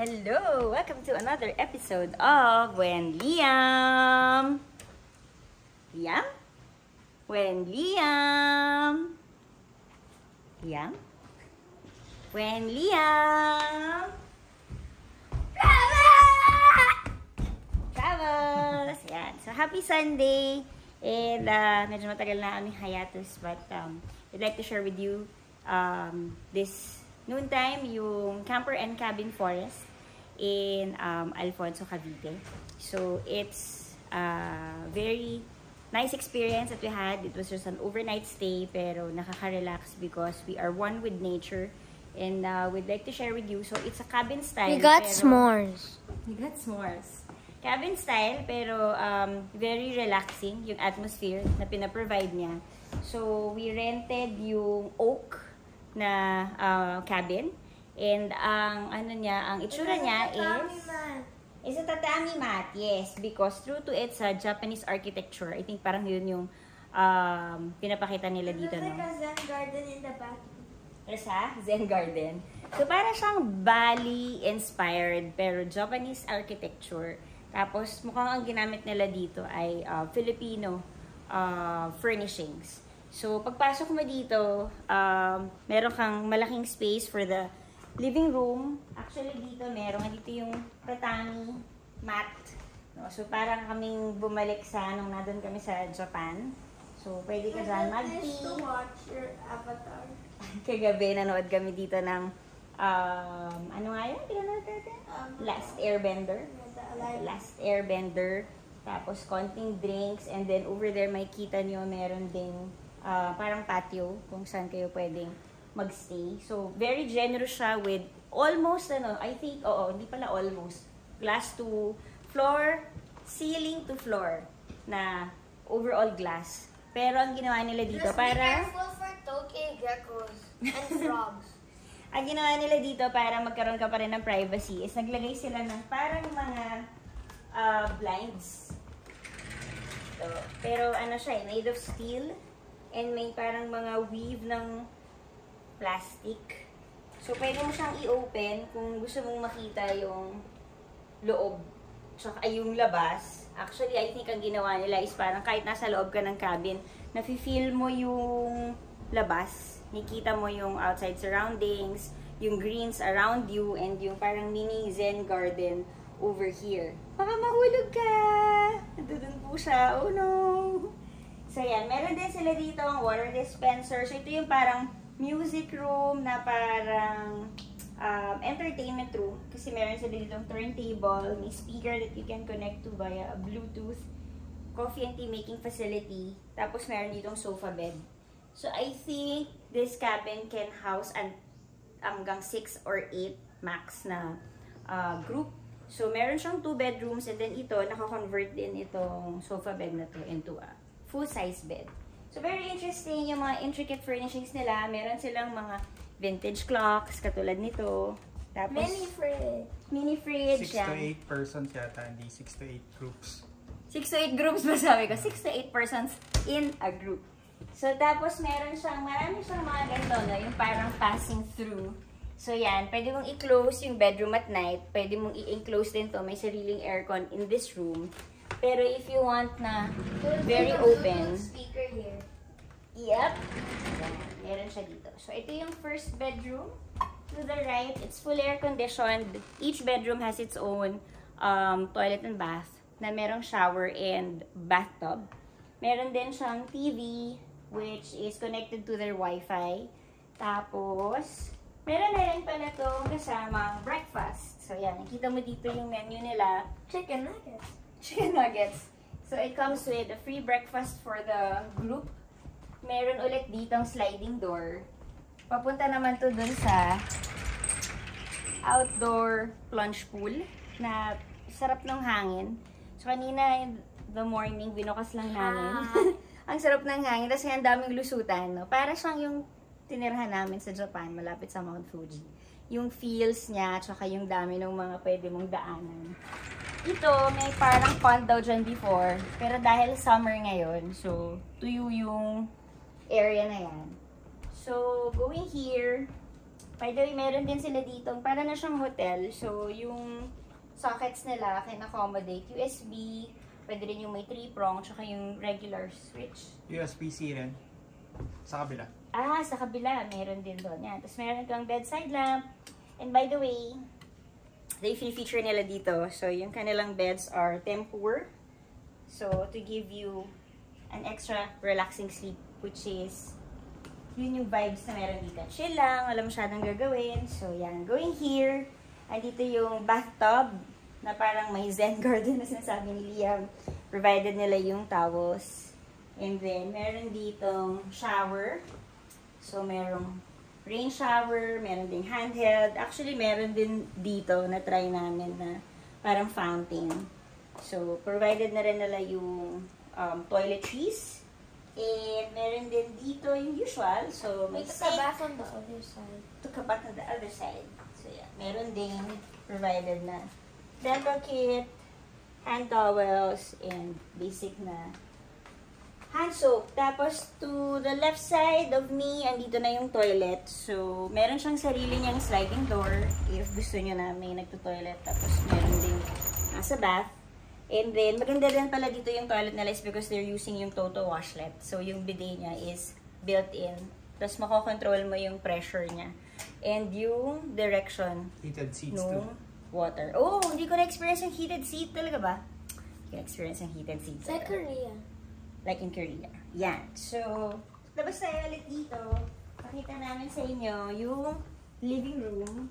Hello! Welcome to another episode of When Liam... Liam? When Liam... Liam? When Liam... Travels! Yan. So, happy Sunday! And medyo matagal na aming hiatus, but we'd like to share with you this noontime, yung Camper and Cabin Forest in Alfonso, Cavite. So, it's a very nice experience that we had. It was just an overnight stay, pero nakaka-relax because we are one with nature. And we'd like to share with you. So, it's a cabin style. We got s'mores. We got s'mores. Cabin style, pero very relaxing yung atmosphere na pinaprovide niya. So, we rented yung oak na cabin. And ang itsura niya is a tatami mat. Yes, because true to its Japanese architecture. I think parang yun yung pinapakita nila dito, no? There's like a Zen garden in the back. There's a Zen garden. So, parang siyang Bali-inspired, pero Japanese architecture. Tapos, mukhang ang ginamit nila dito ay Filipino furnishings. So, pagpasok mo dito, meron kang malaking space for the living room. Actually, dito dito yung tatami mat. No? So, parang kaming bumalik sa nung nandun kami sa Japan. So, pwede ka dyan mag-tea. To watch your Avatar. Kagabi, nanood kami dito ng ano nga yun? Pinanood natin? Last Airbender. Last Airbender. Tapos, konting drinks. And then, over there, may kita nyo, meron ding parang patio kung saan kayo pwedeng magstay. So, very generous siya with almost, I think, hindi pala almost. Glass to floor, ceiling to floor na overall glass. Pero, ang ginawa nila dito para... Just be careful for tokay geckos and frogs. Ang ginawa nila dito para magkaroon ka pa rin ng privacy is naglagay sila ng parang mga blinds. So, pero ano siya, made of steel. And may parang mga weave ng plastic. So, pwede mo siyang i-open kung gusto mong makita yung loob. Tsaka yung labas. Actually, I think ang ginawa nila is parang kahit nasa loob ka ng cabin, nafe-feel mo yung labas. Nakita mo yung outside surroundings, yung greens around you, and yung parang mini Zen garden over here. Baka mahulog ka! Nandun po siya. Oh no! So yan, meron din sila dito ang water dispenser. So ito yung parang music room na parang entertainment room. Kasi meron sila dito turntable, may speaker that you can connect to via Bluetooth, coffee and tea making facility. Tapos meron ditong sofa bed. So, I think this cabin can house hanggang 6 or 8 max na group. So, meron siyang 2 bedrooms and then ito, naka-convert din itong sofa bed na to into a full-size bed. So, very interesting yung mga intricate furnishings nila. Meron silang mga vintage clocks, katulad nito. Tapos, Mini fridge. Mini fridge. 6 to 8 persons yata, hindi 6 to 8 groups. 6 to 8 groups ba sabi ko? 6 to 8 persons in a group. So, tapos marami siyang mga ganito, no? Yung parang passing through. So, yan. Pwede mong i-close yung bedroom at night. Pwede mong i-enclose din to. May sariling aircon in this room. Pero if you want na very open. Speaker here. Yep. Yan. Meron siya dito. So, ito yung first bedroom. To the right, it's full air conditioned. Each bedroom has its own toilet and bath na merong shower and bathtub. Meron din siyang TV, which is connected to their Wi-Fi. Tapos, meron na rin pala itong kasamang breakfast. So, yan. Nakita mo dito yung menu nila. Chicken nuggets. Chicken nuggets. So, it comes with a free breakfast for the group. Meron ulit ditong sliding door. Papunta naman to dun sa outdoor plunge pool na sarap ng hangin. So, kanina in the morning, binukas lang namin. Ang sarap ng hangin. Tapos ang daming lusutan. No? Para siyang yung tinirhan namin sa Japan, malapit sa Mount Fuji. Yung feels niya, tsaka yung dami ng mga pwede mong daanan. Ito, may parang pond daw dyan before. Pero dahil summer ngayon, so tuyo yung area na yan. So, going here, By the way, meron din sila dito. Para na siyang hotel. So, yung sockets nila can accommodate USB. Pwede rin yung may 3-prong, tsaka yung regular switch. USB-C rin. Sa kabila. Ah, sa kabila. Meron din doon. Yan. Tapos meron itong bedside lamp. And by the way, the feature nila dito. So, yung kanilang beds are Tempur. So, to give you an extra relaxing sleep, which is yun yung vibes na meron dito. Chill lang, wala masyadong gagawin. So, yan. Going here, andito yung bathtub na parang may zen garden na sinasabi ni Liam. Provided nila yung towels. And then, meron ditong shower. So, merong rain shower, meron ding handheld. Actually, meron din dito na try namin na parang fountain. So, provided na rin nila yung toiletries. And meron din dito yung usual. So, may We took a bath on the other side. took a bath on the other side. So, yeah. Meron din provided na dental kit, hand towels, and basic na hand soap. Tapos, to the left side of me, andito na yung toilet. So, meron siyang sarili niyang sliding door if gusto niyo na may nagto-toilet. Tapos, meron din nasa bath. And then, maganda din pala dito yung toilet nila is because they're using yung Toto washlet. So, yung bidet niya is built-in. Tapos, makokontrol mo yung pressure niya. And yung direction Heated seats no too. water. Oh, hindi ko na-experience yung heated seat. Talaga ba? Hindi ko na-experience yung heated seat. It's like Korea. Like in Korea. Yan. So, labas tayo ulit dito. Pakita namin sa inyo yung living room.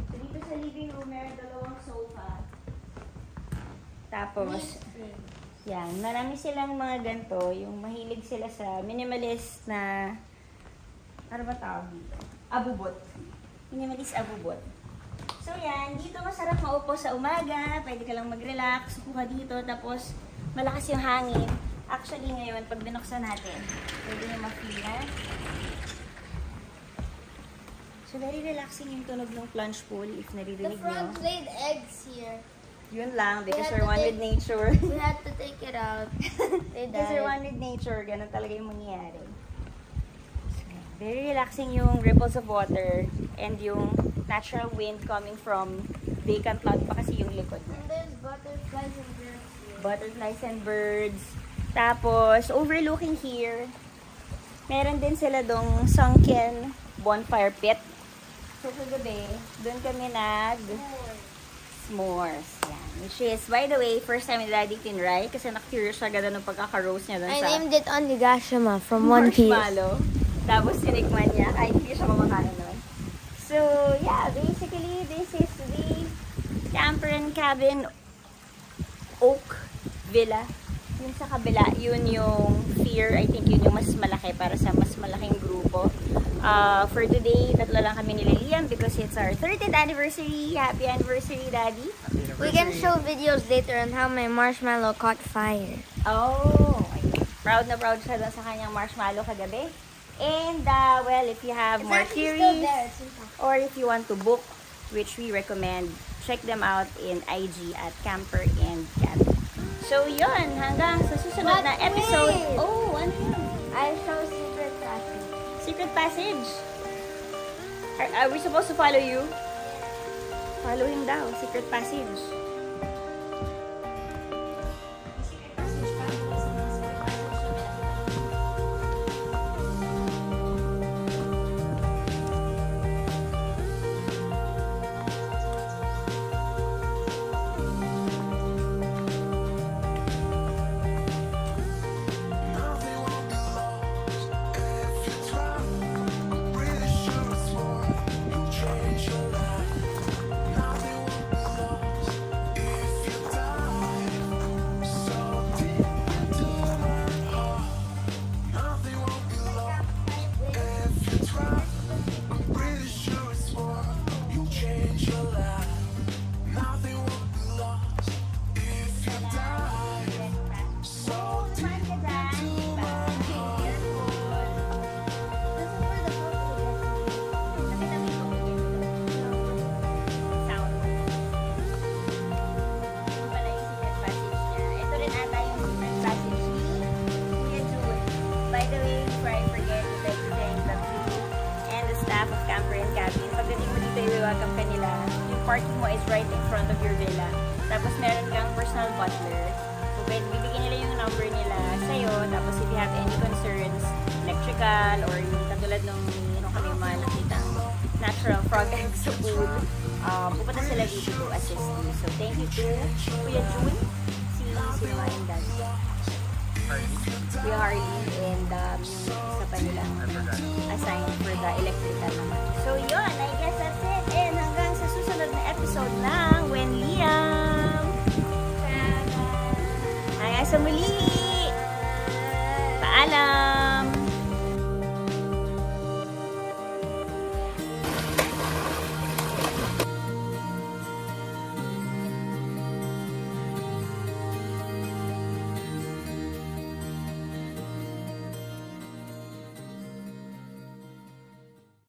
So, dito sa living room, meron dalawang sofa. Tapos, yan. Marami silang mga ganito. Yung mahilig sila sa minimalist na, ano ba tawag dito? Abubot. Minimalist abubot. So, yan. Dito masarap maupo sa umaga. Pwede ka lang mag-relax. Upo ka dito. Tapos, malakas yung hangin. Actually, ngayon, pag binuksan natin, pwede nyo ma-feel na. So, very relaxing yung tunog ng plunge pool if The naririnig frogs nyo. laid eggs here. Yun lang, because We we're had to one take- with nature. We had to take it out. They Because we're died. one with nature, ganun talaga yung mangyayari. So, very relaxing yung ripples of water and yung natural wind coming from vacant lot pa kasi yung likod niya. And there's butterflies and birds here. Butterflies and birds. Tapos, overlooking here, meron din sila dong sunken bonfire pit. So, kagabi, doon kami s'mores. Yan. Which is, by the way, first time ni Daddy tinry kasi na-curious siya ganda ng pagkaka-roast niya doon I sa named it Onigashima from One Piece. marshmallow. Tapos, sinikman niya kahit hindi siya kumakain nun. So, yeah, basically, this is the camper and cabin oak villa. Yung sa kabila, yun yung fear. I think yun yung mas malaki para sa mas malaking grupo. For today, tatlo lang kami ni Liam because it's our 30th anniversary. Happy anniversary, Daddy. We can show videos later on how my marshmallow caught fire. Oh, ayun. Proud na proud siya doon sa kanyang marshmallow kagabi. And, well, if you have more queries, or if you want to book, which we recommend, check them out in IG at Camper and Cabin. So, yun. Hanggang sa susunod na episode. wait. Oh, ano yun? I show secret passage. Secret passage. Are we supposed to follow you? Follow him daw. Secret passage. welcome ka nila. Yung parking mo is right in front of your villa. Tapos meron kang personal butler. So, bibigyan nila yung number nila sa'yo. Tapos if you have any concerns, electrical, or yung katulad nung kami mga nakitang natural frog eggs sa pool, pupunta sila dito to assist you. So, thank you to Kuya June, sino nga yung dad? Kuya Harley, and yung isa pa nila assigned for the electrical naman.